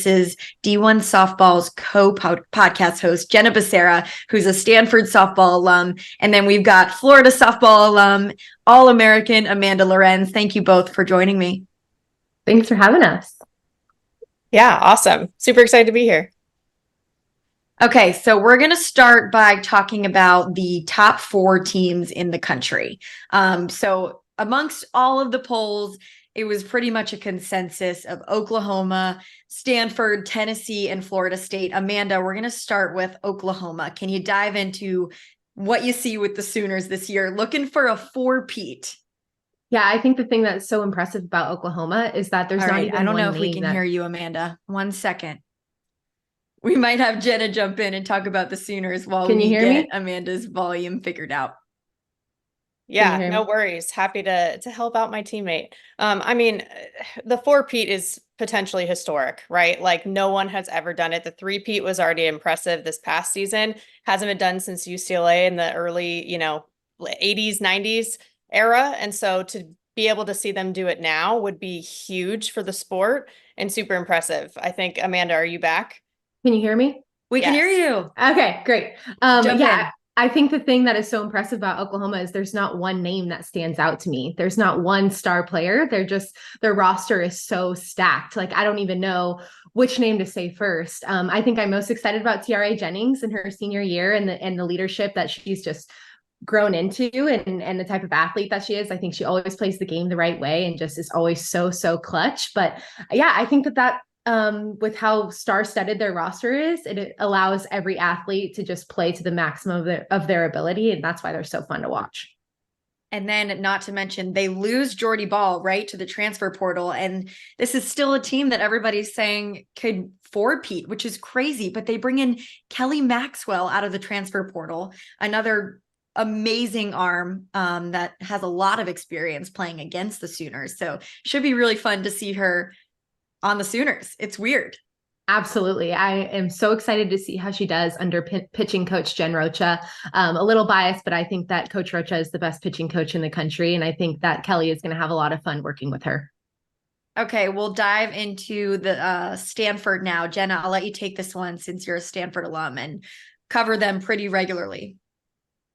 is D1Softball's co-podcast host, Jenna Becerra, who's a Stanford softball alum. And then we've got Florida softball alum, All-American Amanda Lorenz. Thank you both for joining me. Thanks for having us. Yeah, awesome. Super excited to be here. Okay, so we're going to start by talking about the top 4 teams in the country. So amongst all of the polls, it was pretty much a consensus of Oklahoma, Stanford, Tennessee, and Florida State. Amanda, we're going to start with Oklahoma. Can you dive into what you see with the Sooners this year? Looking for a 4-peat. Yeah, I think the thing that's so impressive about Oklahoma is that there's not even I don't one know if we can hear you, Amanda. 1 second. We might have Jenna jump in and talk about the Sooners while Can you we hear get me? Amanda's volume figured out. Yeah, no worries. Happy to help out my teammate. I mean, the 4-peat is potentially historic, right? Like no one has ever done it. The 3-peat was already impressive this past season. Hasn't been done since UCLA in the early, 80s, 90s era. And so to be able to see them do it now would be huge for the sport and super impressive. I think, Amanda, are you back? Can you hear me? We can hear you. Okay, great. Jump in. I think the thing that is so impressive about Oklahoma is there's not one name that stands out to me. There's not one star player. Their roster is so stacked. Like, I don't even know which name to say first. I think I'm most excited about Tiare Jennings in her senior year and the leadership that she's just grown into and the type of athlete that she is. I think she always plays the game the right way and just is always so clutch. But yeah, I think that with how star-studded their roster is, it allows every athlete to just play to the maximum of their ability, and that's why they're so fun to watch. And then, not to mention, they lose Jordy Ball, right, to the transfer portal. And this is still a team that everybody's saying could 4-peat, which is crazy. But they bring in Kelly Maxwell out of the transfer portal, another amazing arm that has a lot of experience playing against the Sooners. So should be really fun to see her on the Sooners. It's weird. Absolutely. I am so excited to see how she does under pitching coach Jen Rocha. A little biased, but I think that Coach Rocha is the best pitching coach in the country. And I think that Kelly is going to have a lot of fun working with her. Okay, we'll dive into the Stanford now. Jenna, I'll let you take this one since you're a Stanford alum and cover them pretty regularly.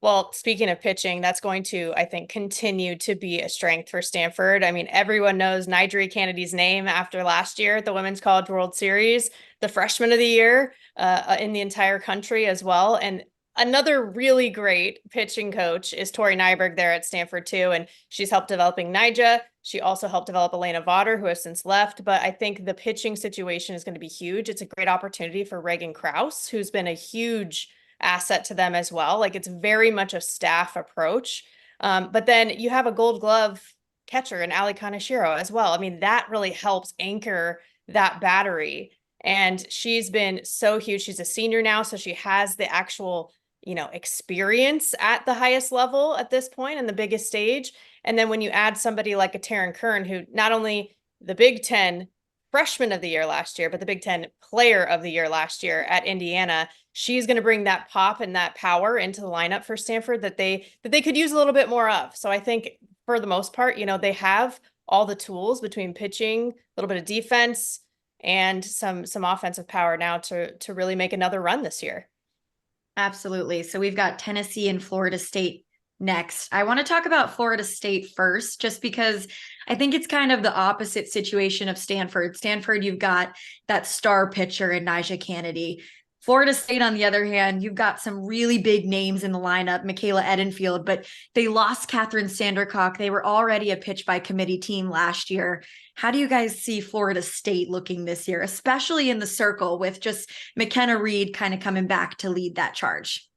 Well, speaking of pitching, that's going to, I think, continue to be a strength for Stanford. I mean, everyone knows Nigel Kennedy's name after last year at the Women's College World Series, the freshman of the year in the entire country as well. And another really great pitching coach is Tori Nyberg there at Stanford too. And she's helped developing Nyjah. She also helped develop Elena Vaughter, who has since left. But I think the pitching situation is going to be huge. It's a great opportunity for Reagan Krause, who's been a huge asset to them as well. Like it's very much a staff approach. But then you have a Gold Glove catcher in Ali Kaneshiro as well. I mean, that really helps anchor that battery. And she's been so huge. She's a senior now, so she has the actual, experience at the highest level at this point and the biggest stage. And then when you add somebody like a Taryn Kern, who not only the Big Ten freshman of the year last year, but the Big Ten player of the year last year at Indiana, she's going to bring that pop and that power into the lineup for Stanford that they could use a little bit more of. So I think for the most part, they have all the tools between pitching, a little bit of defense, and some offensive power now to really make another run this year. Absolutely. So we've got Tennessee and Florida State next. I want to talk about Florida State first, just because I think it's kind of the opposite situation of Stanford. Stanford, you've got that star pitcher in Nyjah Kennedy. Florida State, on the other hand, you've got some really big names in the lineup, Michaela Edenfield, but they lost Catherine Sandercock. They were already a pitch by committee team last year. How do you guys see Florida State looking this year, especially in the circle with just McKenna Reed kind of coming back to lead that charge?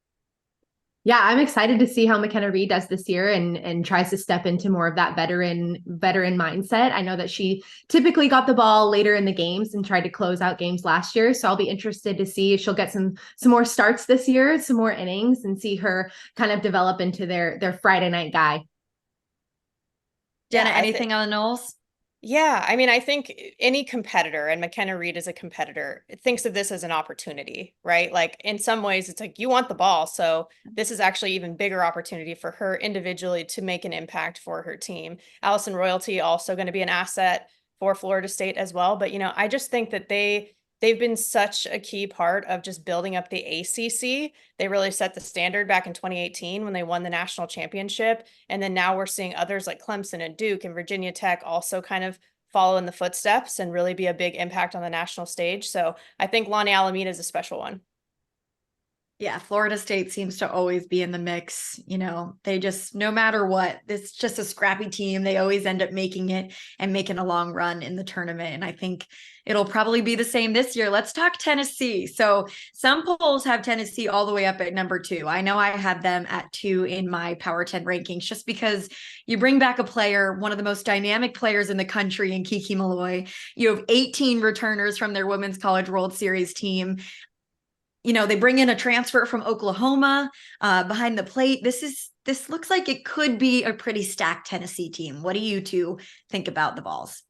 Yeah, I'm excited to see how McKenna Reed does this year and tries to step into more of that veteran mindset. I know that she typically got the ball later in the games and tried to close out games last year. So I'll be interested to see if she'll get some more starts this year, some more innings, and see her kind of develop into their Friday night guy. Jenna, anything on the Noles? Yeah, I mean, I think any competitor, and McKenna Reed is a competitor, thinks of this as an opportunity, right? Like in some ways, it's like you want the ball. So this is actually even bigger opportunity for her individually to make an impact for her team. Allison Royalty also going to be an asset for Florida State as well. But, I just think that they they've been such a key part of just building up the ACC. They really set the standard back in 2018 when they won the national championship. And then now we're seeing others like Clemson and Duke and Virginia Tech also kind of follow in the footsteps and really be a big impact on the national stage. So I think Lonnie Alameda is a special one. Yeah, Florida State seems to always be in the mix. You know, they just, no matter what, it's just a scrappy team. They always end up making it and making a long run in the tournament. And I think it'll probably be the same this year. Let's talk Tennessee. So some polls have Tennessee all the way up at number 2. I know I had them at 2 in my Power 10 rankings, just because you bring back a player, one of the most dynamic players in the country in Kiki Malloy. You have 18 returners from their Women's College World Series team. You know, they bring in a transfer from Oklahoma behind the plate. This looks like it could be a pretty stacked Tennessee team. What do you two think about the Vols?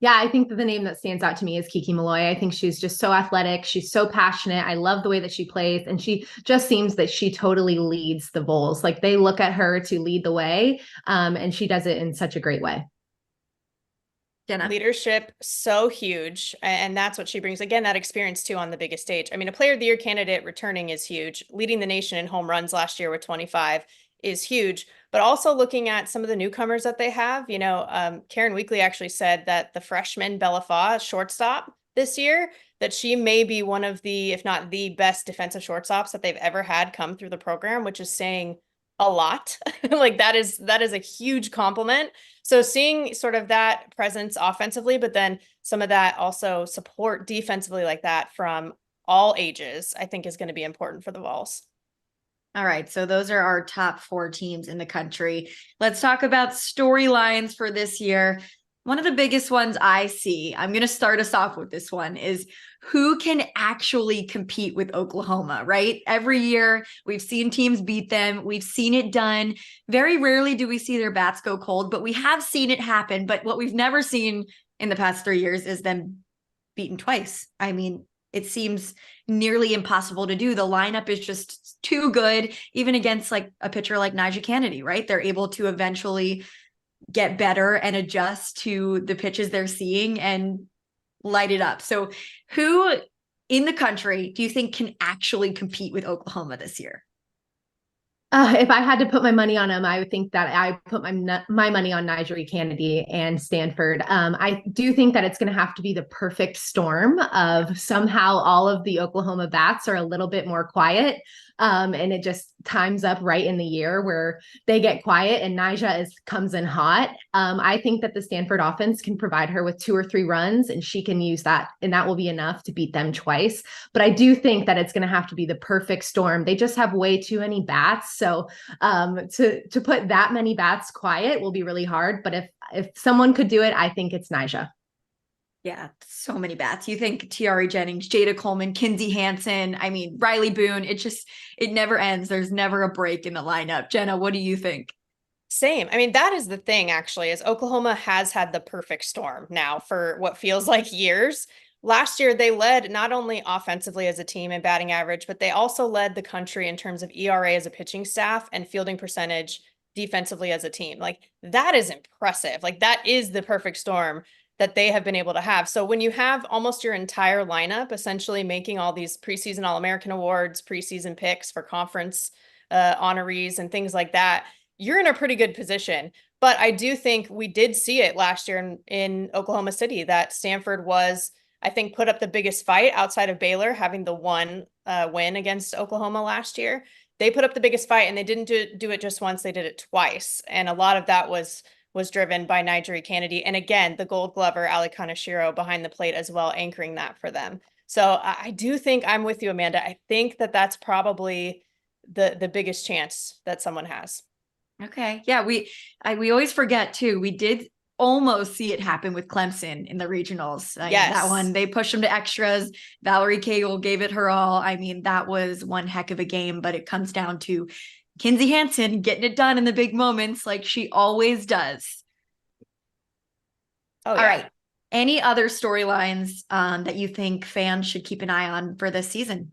Yeah, I think that the name that stands out to me is Kiki Malloy. I think she's just so athletic. She's so passionate. I love the way that she plays. And she just seems that she totally leads the Vols. Like, they look at her to lead the way. And she does it in such a great way. Jenna? Leadership, so huge. And that's what she brings. Again, that experience too on the biggest stage. I mean, a player of the year candidate returning is huge. Leading the nation in home runs last year with 25 is huge. But also looking at some of the newcomers that they have, you know, Karen Weekly actually said that the freshman Bella Faw, shortstop this year, that she may be one of the, if not the best defensive shortstops that they've ever had come through the program, which is saying a lot. Like, that is a huge compliment. So seeing sort of that presence offensively, but then some of that also support defensively like that from all ages, I think is going to be important for the Vols. All right, so those are our top 4 teams in the country. Let's talk about storylines for this year. One of the biggest ones I see, I'm going to start us off with this one, is who can actually compete with Oklahoma, right? Every year we've seen teams beat them. We've seen it done. Very rarely do we see their bats go cold, but we have seen it happen. But what we've never seen in the past 3 years is them beaten twice. I mean, it seems nearly impossible to do. The lineup is just too good, even against like a pitcher like Nyjah Kennedy, right? They're able to eventually get better and adjust to the pitches they're seeing and light it up. So who in the country do you think can actually compete with Oklahoma this year? If I had to put my money on them, I would think that I put my money on Nyjah Kennedy and Stanford. I do think that it's going to have to be the perfect storm of somehow all of the Oklahoma bats are a little bit more quiet. And it just times up right in the year where they get quiet and Nyjah comes in hot. I think that the Stanford offense can provide her with 2 or 3 runs and she can use that, and that will be enough to beat them twice. But I do think that it's going to have to be the perfect storm. They just have way too many bats. So to put that many bats quiet will be really hard. But if someone could do it, I think it's Nyjah. Yeah, so many bats. You think Tiare Jennings, Jada Coleman, Kinsey Hansen, I mean, Riley Boone, it never ends. There's never a break in the lineup. Jenna, what do you think? Same. I mean, that is the thing, actually, is Oklahoma has had the perfect storm now for what feels like years. Last year, they led not only offensively as a team in batting average, but they also led the country in terms of ERA as a pitching staff and fielding percentage defensively as a team. Like, that is impressive. Like, that is the perfect storm that they have been able to have. So when you have almost your entire lineup essentially making all these preseason All-American awards, preseason picks for conference honorees and things like that, you're in a pretty good position. But I do think we did see it last year in Oklahoma City that Stanford was, I think, put up the biggest fight outside of Baylor having the one win against Oklahoma last year. They put up the biggest fight, and they didn't do it just once, they did it twice. And a lot of that was driven by Nyjah Kennedy. And again, the Gold Glover, Ali Kaneshiro, behind the plate as well, anchoring that for them. So I do think I'm with you, Amanda. I think that that's probably the biggest chance that someone has. Okay. Yeah, we always forget too. We did almost see it happen with Clemson in the regionals. Yes. That one, they pushed them to extras. Valerie Cagle gave it her all. I mean, that was one heck of a game, but it comes down to Kinsey Hansen getting it done in the big moments like she always does. Oh, all yeah. right. Any other storylines that you think fans should keep an eye on for this season?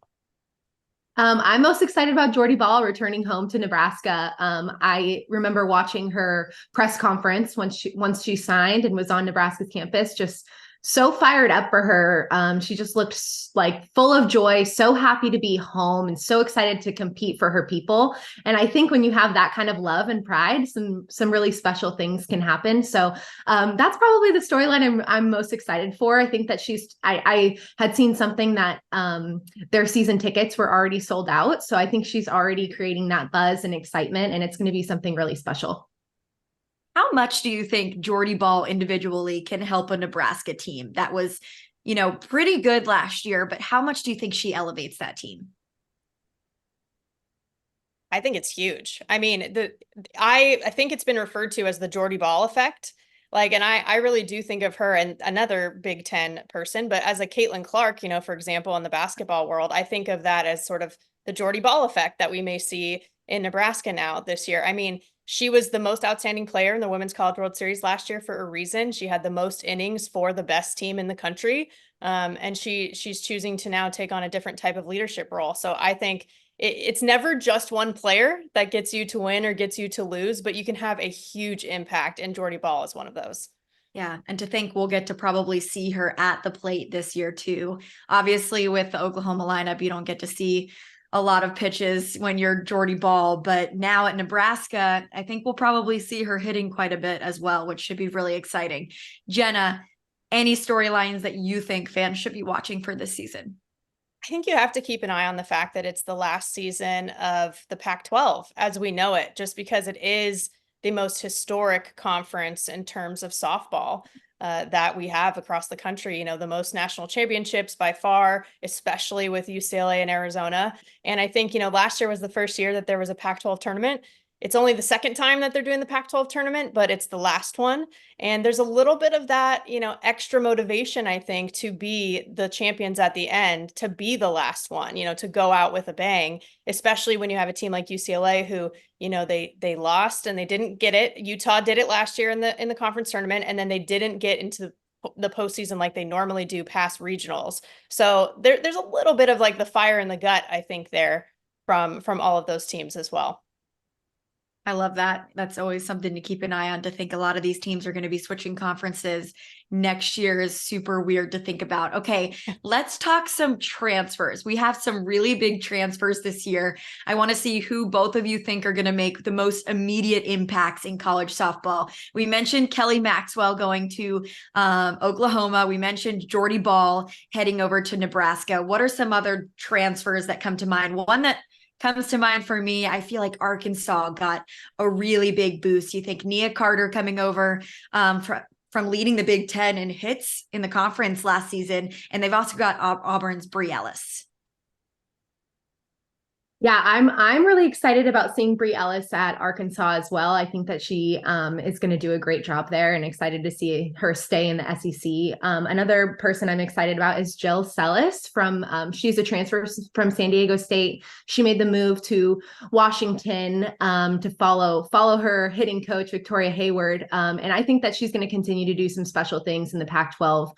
I'm most excited about Jordy Ball returning home to Nebraska. I remember watching her press conference once she signed and was on Nebraska's campus, just so fired up for her. She just looked like full of joy, so happy to be home and so excited to compete for her people. And I think when you have that kind of love and pride, some really special things can happen. So that's probably the storyline I'm most excited for. I think that I had seen something that their season tickets were already sold out. So I think she's already creating that buzz and excitement, and it's going to be something really special. How much do you think Jordy Ball individually can help a Nebraska team that was, pretty good last year, but how much do you think she elevates that team? I think it's huge. I mean, I think it's been referred to as the Jordy Ball effect. Like, and I really do think of her and another Big Ten person, but as a Caitlin Clark, for example, in the basketball world, I think of that as sort of the Jordy Ball effect that we may see in Nebraska now this year. I mean, she was the most outstanding player in the Women's College World Series last year for a reason. She had the most innings for the best team in the country. And she's choosing to now take on a different type of leadership role. So I think it's never just one player that gets you to win or gets you to lose, but you can have a huge impact. And Jordy Ball is one of those. Yeah. And to think we'll get to probably see her at the plate this year too. Obviously with the Oklahoma lineup, you don't get to see a lot of pitches when you're Jordy Ball, but now at Nebraska, I think we'll probably see her hitting quite a bit as well, which should be really exciting. Jenna, any storylines that you think fans should be watching for this season? I think you have to keep an eye on the fact that it's the last season of the Pac-12 as we know it, just because it is the most historic conference in terms of softball that we have across the country. The most national championships by far, especially with UCLA and Arizona. And I think, last year was the first year that there was a Pac-12 tournament. It's only the second time that they're doing the Pac-12 tournament, but it's the last one. And there's a little bit of that, extra motivation, I think, to be the champions at the end, to be the last one, to go out with a bang, especially when you have a team like UCLA who, they lost and they didn't get it. Utah did it last year in the conference tournament, and then they didn't get into the postseason like they normally do past regionals. So there's a little bit of like the fire in the gut, I think, there from all of those teams as well. I love that. That's always something to keep an eye on, to think a lot of these teams are going to be switching conferences next year is super weird to think about. Okay, let's talk some transfers. We have some really big transfers this year. I want to see who both of you think are going to make the most immediate impacts in college softball. We mentioned Kelly Maxwell going to Oklahoma. We mentioned Jordy Ball heading over to Nebraska. What are some other transfers that come to mind? One that comes to mind for me, I feel like Arkansas got a really big boost. You think Nia Carter coming over from leading the Big Ten in hits in the conference last season, and they've also got Auburn's Bree Ellis. Yeah, I'm really excited about seeing Bree Ellis at Arkansas as well. I think that she is going to do a great job there, and excited to see her stay in the SEC. Another person I'm excited about is Jill Sellis she's a transfer from San Diego State. She made the move to Washington to follow her hitting coach, Victoria Hayward. And I think that she's going to continue to do some special things in the Pac-12.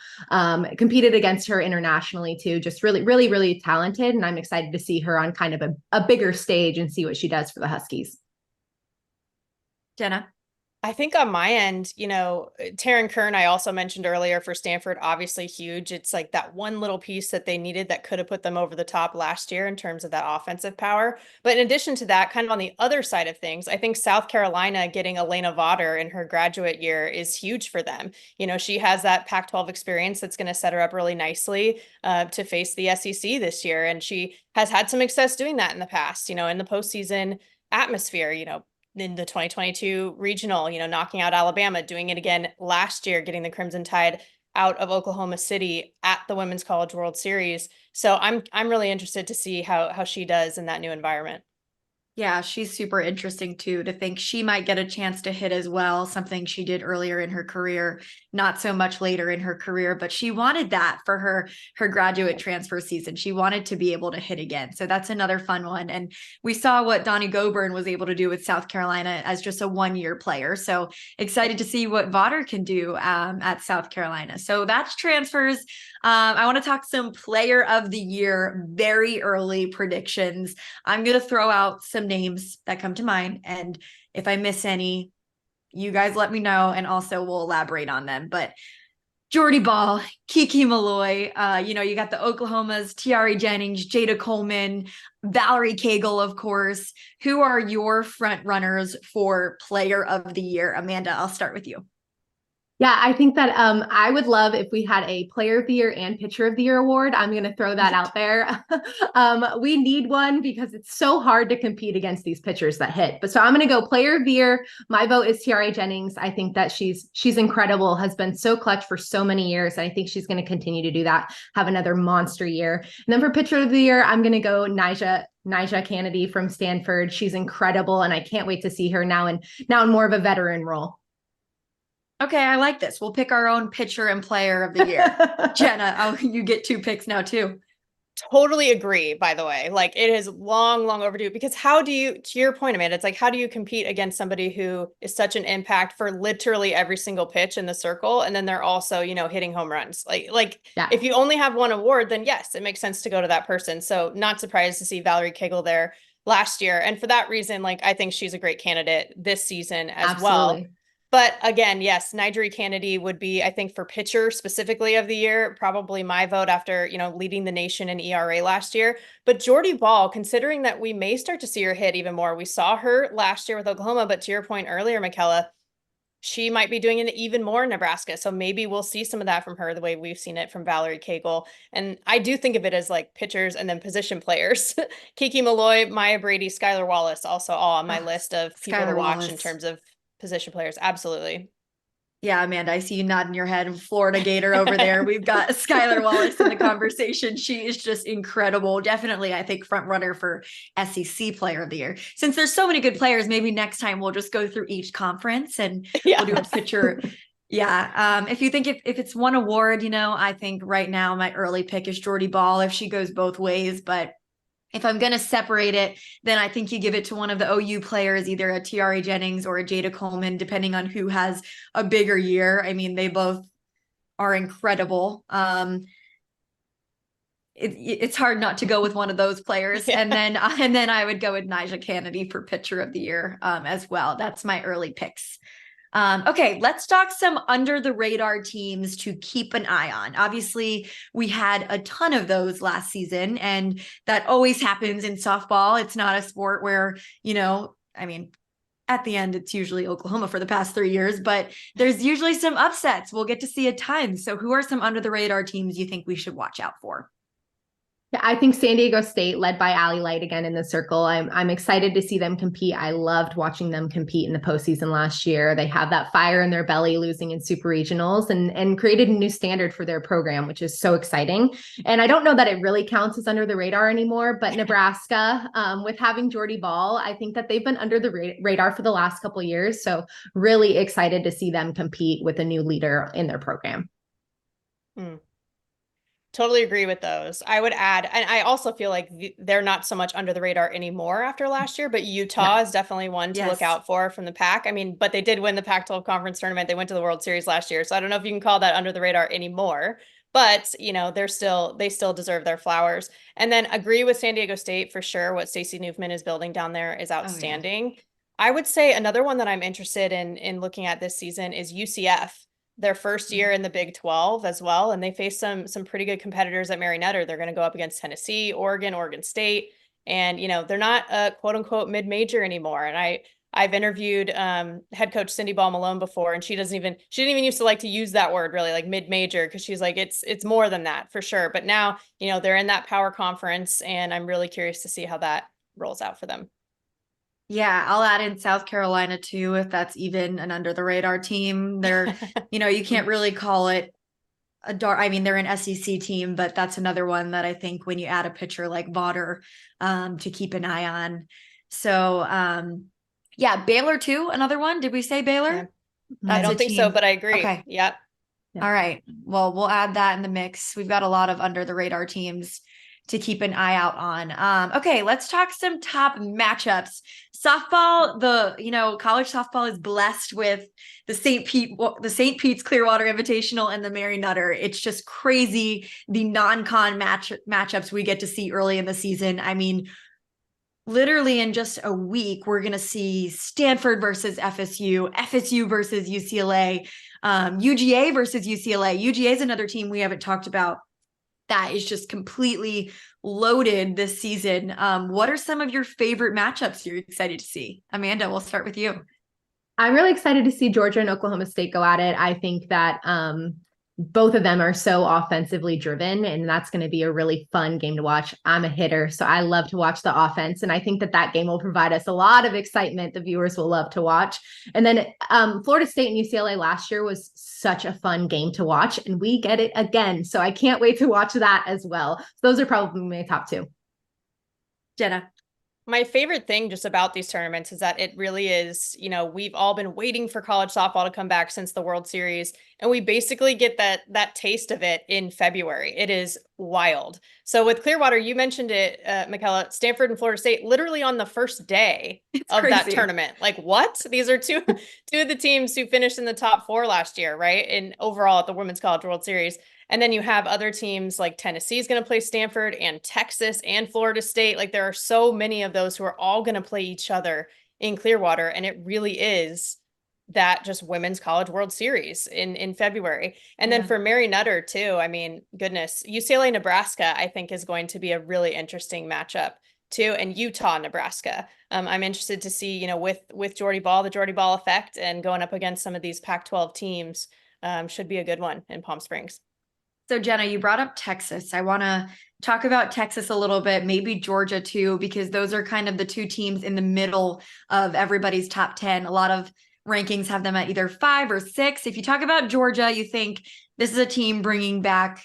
Competed against her internationally too, just really, really, really talented. And I'm excited to see her on kind of a bigger stage and see what she does for the Huskies. Jenna? I think on my end, Taryn Kern, I also mentioned earlier for Stanford, obviously huge. It's like that one little piece that they needed that could have put them over the top last year in terms of that offensive power. But in addition to that, kind of on the other side of things, I think South Carolina getting Elena Vaughter in her graduate year is huge for them. She has that Pac-12 experience that's going to set her up really nicely to face the SEC this year. And she has had some success doing that in the past, in the postseason atmosphere, in the 2022 regional, knocking out Alabama, doing it again last year, getting the Crimson Tide out of Oklahoma City at the Women's College World Series. So I'm really interested to see how she does in that new environment. Yeah, she's super interesting too, to think she might get a chance to hit as well, something she did earlier in her career, not so much later in her career, but she wanted that for her graduate transfer season. She wanted to be able to hit again. So that's another fun one. And we saw what Donnie Goburn was able to do with South Carolina as just a one-year player. So excited to see what Vaughter can do at South Carolina. So that's transfers. I want to talk some player of the year, very early predictions. I'm going to throw out some names that come to mind. And if I miss any, you guys let me know. And also we'll elaborate on them. But Jordy Ball, Kiki Malloy, you got the Oklahomas, Tiare Jennings, Jada Coleman, Valerie Cagle, of course. Who are your front runners for player of the year? Amanda, I'll start with you. Yeah, I think that I would love if we had a player of the year and pitcher of the year award. I'm going to throw that out there. We need one because it's so hard to compete against these pitchers that hit. But so I'm going to go player of the year. My vote is Tiare Jennings. I think that she's incredible, has been so clutch for so many years. And I think she's going to continue to do that, have another monster year. And then for pitcher of the year, I'm going to go Nyjah Kennedy from Stanford. She's incredible. And I can't wait to see her now in more of a veteran role. Okay, I like this. We'll pick our own pitcher and player of the year. Jenna, you get 2 picks now too. Totally agree, by the way. Like, it is long overdue, because how do you, to your point, Amanda, it's like, how do you compete against somebody who is such an impact for literally every single pitch in the circle? And then they're also, hitting home runs. Yeah. If you only have one award, then yes, it makes sense to go to that person. So not surprised to see Valerie Cagle there last year. And for that reason, I think she's a great candidate this season as well. But again, yes, Nyjah Kennedy would be, I think, for pitcher specifically of the year, probably my vote after, leading the nation in ERA last year. But Jordy Ball, considering that we may start to see her hit even more. We saw her last year with Oklahoma, but to your point earlier, Michella, she might be doing it even more in Nebraska. So maybe we'll see some of that from her the way we've seen it from Valerie Cagle. And I do think of it as like pitchers and then position players. Kiki Malloy, Maya Brady, Skylar Wallace, also all on my list of people to watch in terms of position players. Absolutely. Yeah, Amanda, I see you nodding your head. Florida Gator over there. We've got Skylar Wallace in the conversation. She is just incredible. Definitely, I think, front runner for SEC player of the year. Since there's so many good players, maybe next time we'll just go through each conference and we'll do a picture. Yeah. If you think if it's one award, I think right now my early pick is Jordy Ball if she goes both ways. But if I'm going to separate it, then I think you give it to one of the OU players, either a Tiare Jennings or a Jada Coleman, depending on who has a bigger year. I mean, they both are incredible. It's hard not to go with one of those players. Yeah. And then I would go with Nyjah Kennedy for pitcher of the year as well. That's my early picks. Okay, let's talk some under the radar teams to keep an eye on. Obviously, we had a ton of those last season, and that always happens in softball. It's not a sport where, at the end, it's usually Oklahoma for the past 3 years, but there's usually some upsets. We'll get to see a ton. So who are some under the radar teams you think we should watch out for? Yeah, I think San Diego State, led by Allie Light again in the circle. I'm excited to see them compete. I loved watching them compete in the postseason last year. They have that fire in their belly, losing in super regionals, and created a new standard for their program, which is so exciting. And I don't know that it really counts as under the radar anymore, but Nebraska, with having Jordy Ball, I think that they've been under the radar for the last couple of years. So really excited to see them compete with a new leader in their program. Totally agree with those. I would add, and I also feel like they're not so much under the radar anymore after last year, but Utah is definitely one to look out for from the pack. I mean, but they did win the Pac-12 conference tournament. They went to the World Series last year. So I don't know if you can call that under the radar anymore, but they still deserve their flowers. And then agree with San Diego State for sure. What Stacey Newfman is building down there is outstanding. Oh, yeah. I would say another one that I'm interested in looking at this season is UCF. Their first year in the Big 12 as well. And they face some pretty good competitors at Mary Nutter. They're going to go up against Tennessee, Oregon State. And, they're not a quote unquote mid-major anymore. And I've interviewed head coach Cindy Ball Malone before, and she didn't even used to like to use that word really, like mid-major, because she's like, it's more than that for sure. But now, they're in that power conference, and I'm really curious to see how that rolls out for them. Yeah, I'll add in South Carolina too, if that's even an under the radar team. They're, you can't really call it they're an SEC team, but that's another one that I think when you add a pitcher like Vaughter to keep an eye on. So, Baylor too, another one. Did we say Baylor? Yeah. I don't think so, but I agree. Okay. Yep. All right. Well, we'll add that in the mix. We've got a lot of under the radar teams to keep an eye out on. Okay, let's talk some top matchups. Softball, college softball is blessed with the St. Pete's Clearwater Invitational and the Mary Nutter. It's just crazy the non-con matchups we get to see early in the season. I mean, literally in just a week, we're going to see Stanford versus FSU, FSU versus UCLA. UGA versus UCLA. UGA is another team we haven't talked about that is just completely loaded this season. What are some of your favorite matchups you're excited to see? Amanda, we'll start with you. I'm really excited to see Georgia and Oklahoma State go at it. I think that both of them are so offensively driven, and that's going to be a really fun game to watch. I'm a hitter, so I love to watch the offense, and I think that that game will provide us a lot of excitement the viewers will love to watch. And then Florida State and UCLA last year was such a fun game to watch, and we get it again. So I can't wait to watch that as well. So those are probably my top two. Jenna. My favorite thing just about these tournaments is that it really is, we've all been waiting for college softball to come back since the World Series, and we basically get that taste of it in February. It is wild. So with Clearwater, you mentioned it, Michella, Stanford and Florida State, literally on the first day of that tournament. Like, what? These are two of the teams who finished in the top 4 last year, right? And overall at the Women's College World Series. And then you have other teams like Tennessee is going to play Stanford, and Texas and Florida State. Like, there are so many of those who are all going to play each other in Clearwater. And it really is that just Women's College World Series in February. And then for Mary Nutter too, I mean, goodness, UCLA, Nebraska, I think is going to be a really interesting matchup too. And Utah, Nebraska. I'm interested to see, with Jordy Ball, the Jordy Ball effect, and going up against some of these Pac-12 teams, should be a good one in Palm Springs. So Jenna, you brought up Texas. I want to talk about Texas a little bit, maybe Georgia too, because those are kind of the two teams in the middle of everybody's top 10. A lot of rankings have them at either 5 or 6. If you talk about Georgia, you think this is a team bringing back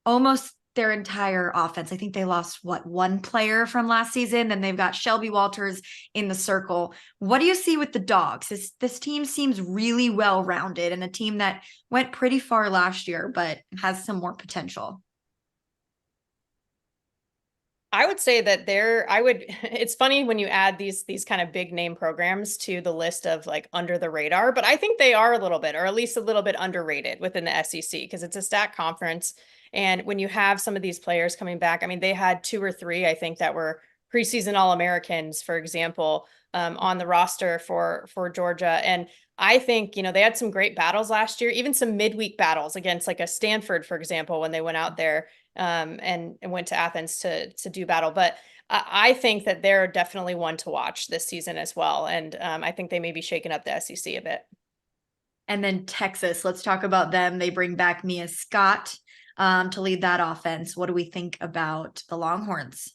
almost their entire offense. I think they lost one player from last season. Then they've got Shelby Walters in the circle. What do you see with the Dogs? This team seems really well-rounded, and a team that went pretty far last year, but has some more potential. I would say that it's funny when you add these kind of big name programs to the list of like under the radar, but I think they are a little bit, or at least a little bit underrated within the SEC, because it's a stacked conference. And when you have some of these players coming back, I mean, they had 2 or 3, I think, that were preseason All-Americans, for example, on the roster for Georgia. And I think, they had some great battles last year, even some midweek battles against like a Stanford, for example, when they went out there and went to Athens to do battle. But I think that they're definitely one to watch this season as well. And I think they may be shaking up the SEC a bit. And then Texas, let's talk about them. They bring back Mia Scott to lead that offense. What do we think about the Longhorns?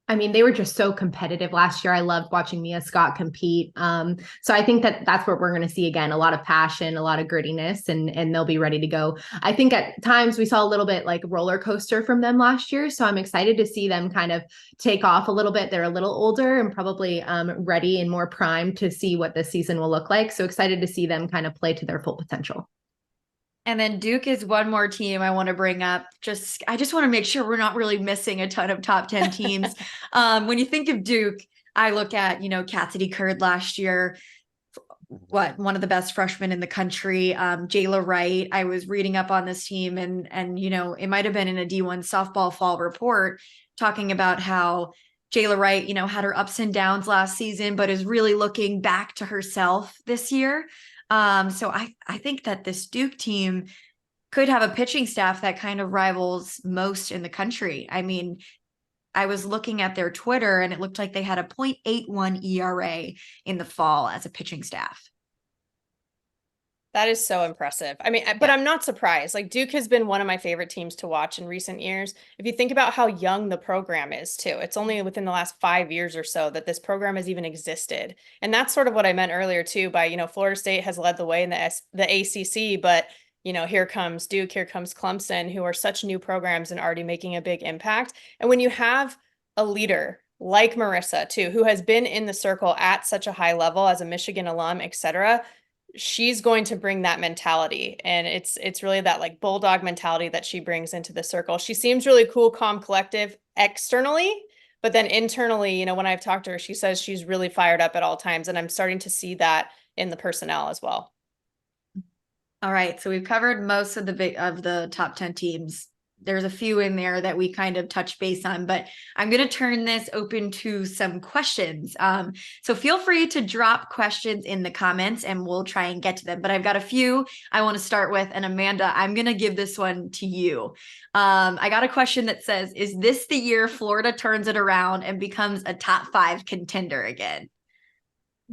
I mean, they were just so competitive last year. I loved watching Mia Scott compete. So I think that that's what we're going to see again, a lot of passion, a lot of grittiness, and they'll be ready to go. I think at times we saw a little bit like roller coaster from them last year. So I'm excited to see them kind of take off a little bit. They're a little older and probably ready and more primed to see what this season will look like. So excited to see them kind of play to their full potential. And then Duke is one more team I want to bring up. I just want to make sure we're not really missing a ton of top 10 teams. When you think of Duke, I look at, Cassidy Curd last year, one of the best freshmen in the country, Jayla Wright. I was reading up on this team and it might have been in a D1Softball fall report talking about how Jayla Wright, had her ups and downs last season, but is really looking back to herself this year. So I think that this Duke team could have a pitching staff that kind of rivals most in the country. I mean, I was looking at their Twitter and it looked like they had a 0.81 ERA in the fall as a pitching staff. That is so impressive. I mean, but I'm not surprised. Like, Duke has been one of my favorite teams to watch in recent years. If you think about how young the program is too, it's only within the last 5 years or so that this program has even existed. And that's sort of what I meant earlier too, by, Florida State has led the way in the ACC, but here comes Duke, here comes Clemson, who are such new programs and already making a big impact. And when you have a leader like Marissa too, who has been in the circle at such a high level as a Michigan alum, et cetera, she's going to bring that mentality. And it's really that like bulldog mentality that she brings into the circle. She seems really cool, calm, collective externally, but then internally, when I've talked to her, she says she's really fired up at all times. And I'm starting to see that in the personnel as well. All right. So we've covered most of the top 10 teams. there's a few in there that we kind of touch base on, but I'm going to turn this open to some questions. So feel free to drop questions in the comments and we'll try and get to them. But I've got a few I want to start with. And Amanda, I'm going to give this one to you. I got a question that says, is this the year Florida turns it around and becomes a top 5 contender again?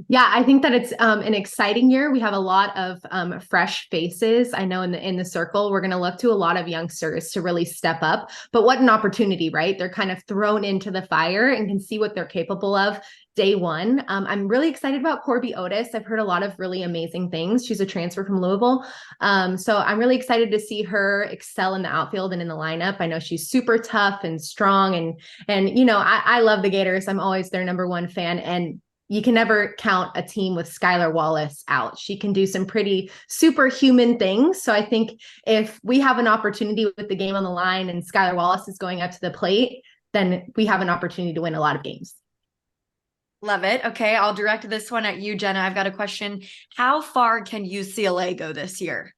Yeah, I think that it's an exciting year. We have a lot of fresh faces. I know in the circle, we're going to look to a lot of youngsters to really step up. But what an opportunity, right? They're kind of thrown into the fire and can see what they're capable of day one. I'm really excited about Corby Otis. I've heard a lot of really amazing things. She's a transfer from Louisville. So I'm really excited to see her excel in the outfield and in the lineup. I know she's super tough and strong. And you know, I love the Gators. I'm always their number one fan. And you can never count a team with Skylar Wallace out. She can do some pretty superhuman things. So I think if we have an opportunity with the game on the line and Skylar Wallace is going up to the plate, then we have an opportunity to win a lot of games. Love it. Okay, I'll direct this one at you, Jenna. I've got a question. How far can UCLA go this year?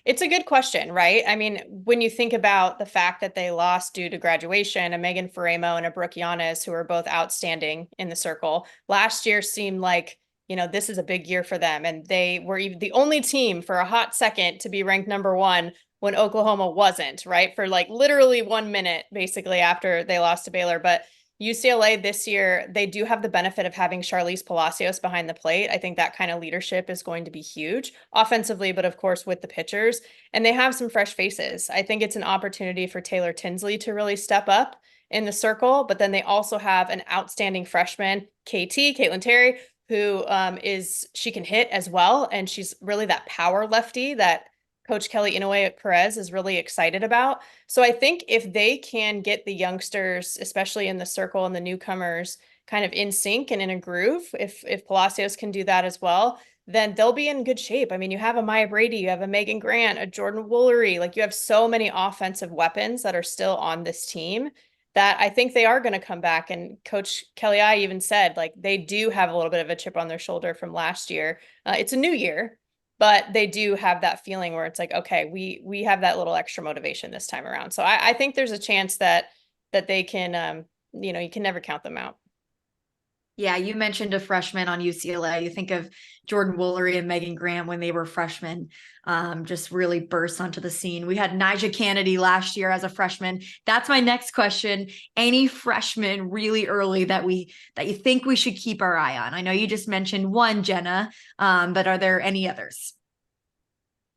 It's a good question, right? I mean, when you think about the fact that they lost due to graduation, a Megan Faremo and a Brooke Giannis, who are both outstanding in the circle, last year seemed like, you know, this is a big year for them. And they were even the only team for a hot second to be ranked number 1 when Oklahoma wasn't, right? For like literally 1 minute, basically, after they lost to Baylor. But UCLA this year, they do have the benefit of having Charlize Palacios behind the plate. I think that kind of leadership is going to be huge offensively, but of course with the pitchers. And they have some fresh faces. I think it's an opportunity for Taylor Tinsley to really step up in the circle. But then they also have an outstanding freshman, Caitlin Terry, who she can hit as well. And she's really that power lefty that Coach Kelly Inoue Perez is really excited about. So I think if they can get the youngsters, especially in the circle and the newcomers, kind of in sync and in a groove, if Palacios can do that as well, then they'll be in good shape. I mean, you have a Maya Brady, you have a Megan Grant, a Jordan Woolery, like you have so many offensive weapons that are still on this team that I think they are going to come back. And Coach Kelly I even said, like, they do have a little bit of a chip on their shoulder from last year. It's a new year. But they do have that feeling where it's like, okay, we have that little extra motivation this time around. So I think there's a chance that they can, you can never count them out. Yeah, you mentioned a freshman on UCLA. You think of Jordan Woolery and Megan Grant when they were freshmen, just really burst onto the scene. We had Nyjah Kennedy last year as a freshman. That's my next question. Any freshmen really early that you think we should keep our eye on? I know you just mentioned one, Jenna, but are there any others?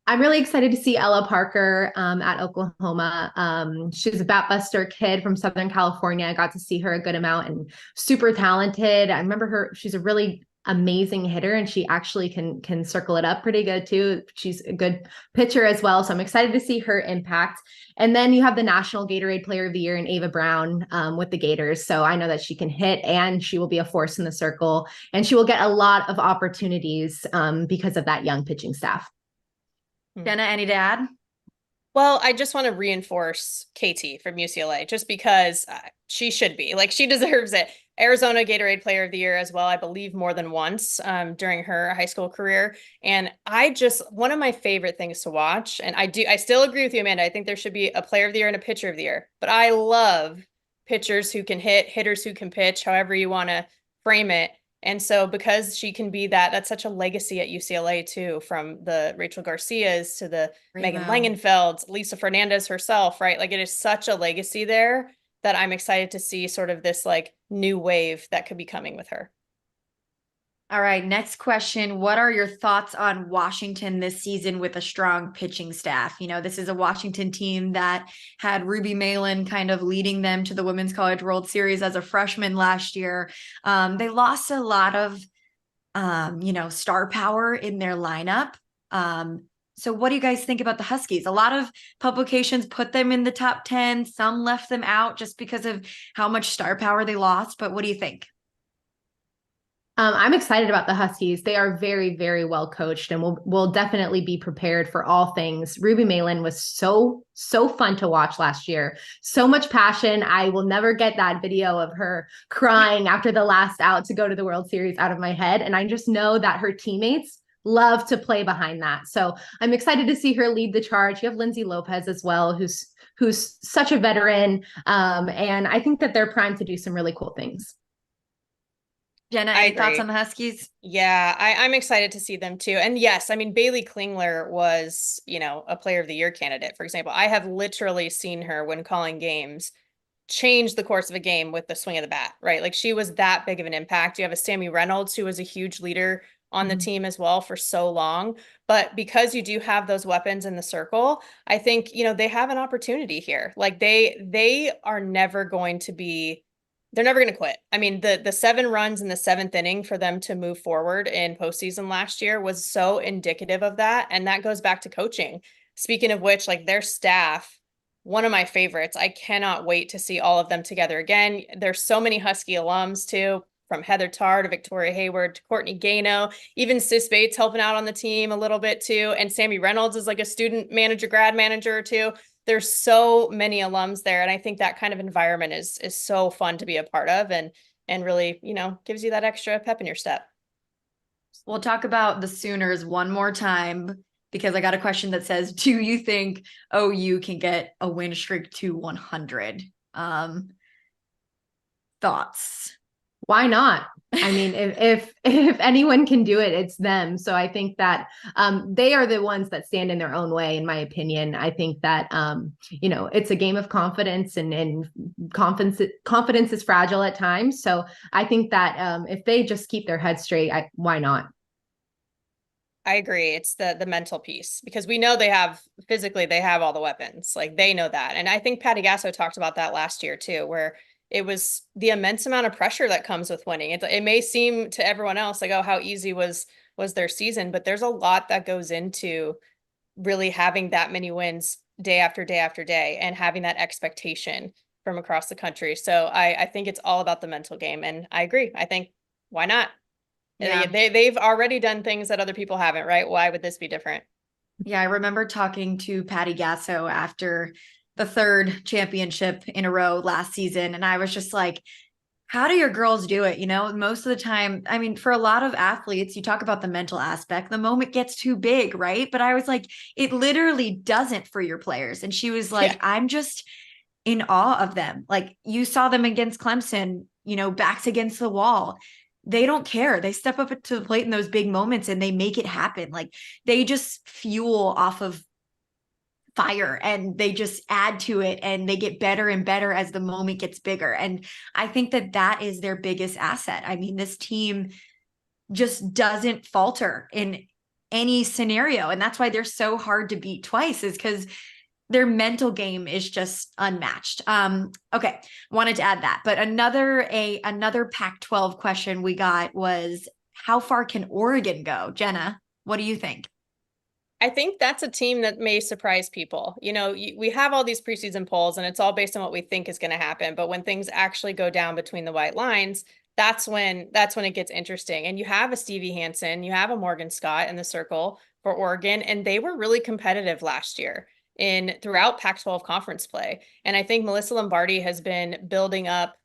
I'm really excited to see Ella Parker at Oklahoma. She's a bat buster kid from Southern California. I got to see her a good amount and super talented. I remember her. She's a really amazing hitter and she actually can circle it up pretty good too. She's a good pitcher as well. So I'm excited to see her impact. And then you have the National Gatorade Player of the Year in Ava Brown with the Gators. So I know that she can hit and she will be a force in the circle and she will get a lot of opportunities because of that young pitching staff. Jenna, any to add? Well, I just want to reinforce KT from UCLA just because she should be. Like, she deserves it. Arizona Gatorade Player of the Year as well, I believe more than once during her high school career. And one of my favorite things to watch, and I still agree with you, Amanda, I think there should be a Player of the Year and a Pitcher of the Year. But I love pitchers who can hit, hitters who can pitch, however you want to frame it. And so because she can be that's such a legacy at UCLA too, from the Rachel Garcias to the Megan Langenfelds, Lisa Fernandez herself, right? Like, it is such a legacy there that I'm excited to see sort of this like new wave that could be coming with her. All right, next question. What are your thoughts on Washington this season with a strong pitching staff? You know, this is a Washington team that had Ruby Malin kind of leading them to the Women's College World Series as a freshman last year. They lost a lot of, star power in their lineup. So what do you guys think about the Huskies? A lot of publications put them in the top 10. Some left them out just because of how much star power they lost. But what do you think? I'm excited about the Huskies. They are very, very well coached and will definitely be prepared for all things. Ruby Malin was so fun to watch last year. So much passion. I will never get that video of her crying after the last out to go to the World Series out of my head. And I just know that her teammates love to play behind that. So I'm excited to see her lead the charge. You have Lindsay Lopez as well, who's such a veteran. And I think that they're primed to do some really cool things. Jenna, I any thoughts agree. on the Huskies? Yeah, I'm excited to see them too. And yes, I mean, Bailey Klingler was, a player of the year candidate, for example. I have literally seen her when calling games change the course of a game with the swing of the bat, right? Like she was that big of an impact. You have a Sammy Reynolds who was a huge leader on the team as well for so long. But because you do have those weapons in the circle, I think, they have an opportunity here. Like they are never going to be they're never going to quit. I mean, the 7 runs in the 7th inning for them to move forward in postseason last year was so indicative of that. And that goes back to coaching. Speaking of which, like their staff, one of my favorites. I cannot wait to see all of them together again. There's so many Husky alums too, from Heather Tarr to Victoria Hayward to Courtney Gano, even Sis Bates helping out on the team a little bit too. And Sammy Reynolds is like a student manager, grad manager too. There's so many alums there. And I think that kind of environment is so fun to be a part of and really, gives you that extra pep in your step. We'll talk about the Sooners one more time because I got a question that says, do you think OU can get a win streak to 100? Thoughts? Why not? I mean, if anyone can do it, it's them. So I think that they are the ones that stand in their own way, in my opinion. I think that it's a game of confidence, and confidence is fragile at times. So I think that if they just keep their head straight, why not? I agree. It's the mental piece because we know they have all the weapons. Like they know that. And I think Patty Gasso talked about that last year too, where it was the immense amount of pressure that comes with winning. It may seem to everyone else like, oh, how easy was their season, but there's a lot that goes into really having that many wins day after day after day and having that expectation from across the country. So I think it's all about the mental game. And I agree. I think why not? Yeah. They've already done things that other people haven't, right? Why would this be different? Yeah, I remember talking to Patty Gasso after the 3rd championship in a row last season. And I was just like, how do your girls do it? Most of the time, I mean, for a lot of athletes, you talk about the mental aspect, the moment gets too big, right? But I was like, it literally doesn't for your players. And she was like, I'm just in awe of them. Like you saw them against Clemson, backs against the wall. They don't care. They step up to the plate in those big moments and they make it happen. Like they just fuel off of fire and they just add to it and they get better and better as the moment gets bigger. And I think that is their biggest asset. I mean, this team just doesn't falter in any scenario. And that's why they're so hard to beat twice, is because their mental game is just unmatched. Okay. Wanted to add that, but another Pac-12 question we got was, how far can Oregon go? Jenna, what do you think? I think that's a team that may surprise people. We have all these preseason polls and it's all based on what we think is going to happen. But when things actually go down between the white lines, that's when it gets interesting. And you have a Stevie Hansen, you have a Morgan Scott in the circle for Oregon, and they were really competitive last year throughout Pac-12 conference play. And I think Melissa Lombardi has been building up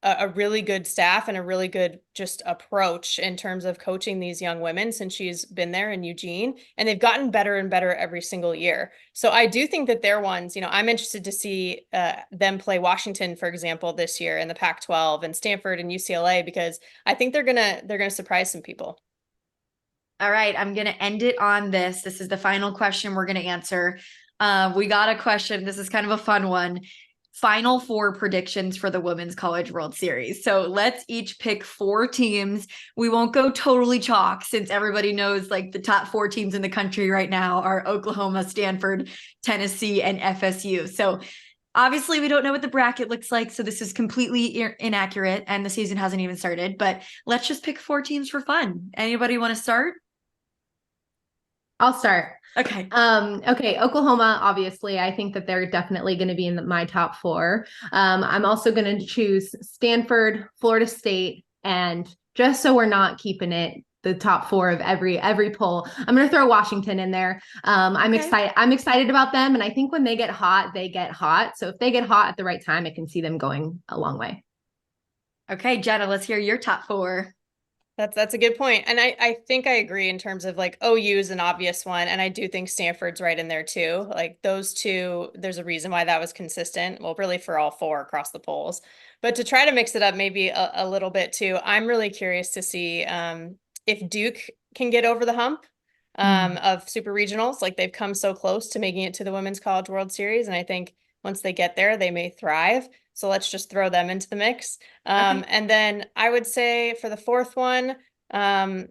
a really good staff and a really good just approach in terms of coaching these young women since she's been there in Eugene, and they've gotten better and better every single year. So I do think that they're ones, I'm interested to see them play Washington, for example, this year in the Pac-12, and Stanford and UCLA, because I think they're gonna surprise some people. All right, I'm gonna end it on this. This is the final question we're gonna answer. We got a question. This is kind of a fun one. Final 4 predictions for the Women's College World Series. So let's each pick 4 teams. We won't go totally chalk since everybody knows like the top 4 teams in the country right now are Oklahoma, Stanford, Tennessee, and FSU. So obviously we don't know what the bracket looks like. So this is completely inaccurate and the season hasn't even started, but let's just pick 4 teams for fun. Anybody want to start? I'll start. Okay. Okay. Oklahoma, obviously, I think that they're definitely going to be in my top 4. I'm also going to choose Stanford, Florida State, and just so we're not keeping it the top 4 of every poll, I'm going to throw Washington in there. I'm excited. I'm excited about them. And I think when they get hot, they get hot. So if they get hot at the right time, I can see them going a long way. Okay, Jenna, let's hear your top 4. That's a good point. And I think I agree in terms of like OU is an obvious one. And I do think Stanford's right in there too. Like those two, there's a reason why that was consistent. Well, really for all four across the polls. But to try to mix it up maybe a little bit too, I'm really curious to see if Duke can get over the hump of super regionals. Like they've come so close to making it to the Women's College World Series. And I think once they get there, they may thrive. So let's just throw them into the mix. Okay. And then I would say for the fourth one, I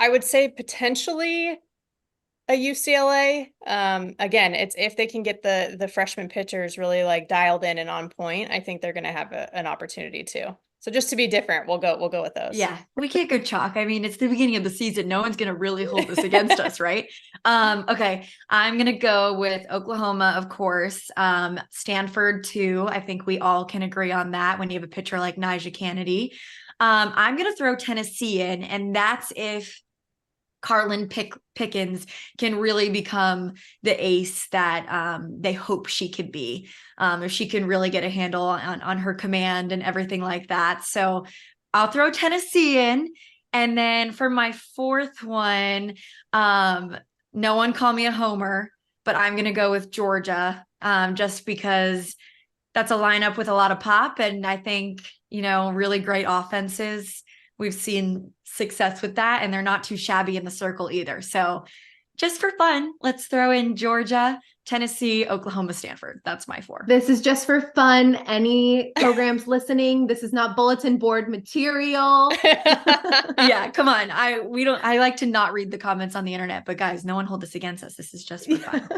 would say potentially a UCLA. Again, it's if they can get the freshman pitchers really like dialed in and on point, I think they're going to have an opportunity too. So just to be different, we'll go with those. Yeah, we can't go chalk. I mean, it's the beginning of the season. No one's going to really hold this against us, right? Okay, I'm going to go with Oklahoma, of course. Stanford, too. I think we all can agree on that when you have a pitcher like Nyjah Kennedy. I'm going to throw Tennessee in, and that's if Carlin Pickens can really become the ace that they hope she could be. If she can really get a handle on her command and everything like that. So I'll throw Tennessee in. And then for my fourth one, no one call me a homer, but I'm going to go with Georgia just because that's a lineup with a lot of pop. And I think, really great offenses. We've seen success with that, and they're not too shabby in the circle either. So just for fun, let's throw in Georgia, Tennessee, Oklahoma, Stanford. That's my four. This is just for fun. Any programs listening, this is not bulletin board material. Yeah, come on. I like to not read the comments on the internet, but guys, no one hold this against us. This is just for fun.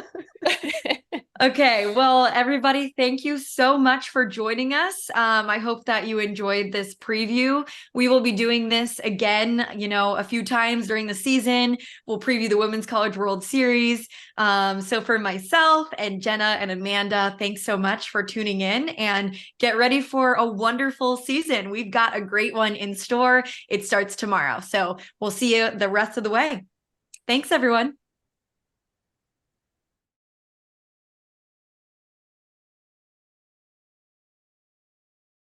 Okay, well, everybody, thank you so much for joining us. I hope that you enjoyed this preview. We will be doing this again, a few times during the season. We'll preview the Women's College World Series. So for myself and Jenna and Amanda, thanks so much for tuning in, and get ready for a wonderful season. We've got a great one in store. It starts tomorrow. So we'll see you the rest of the way. Thanks, everyone.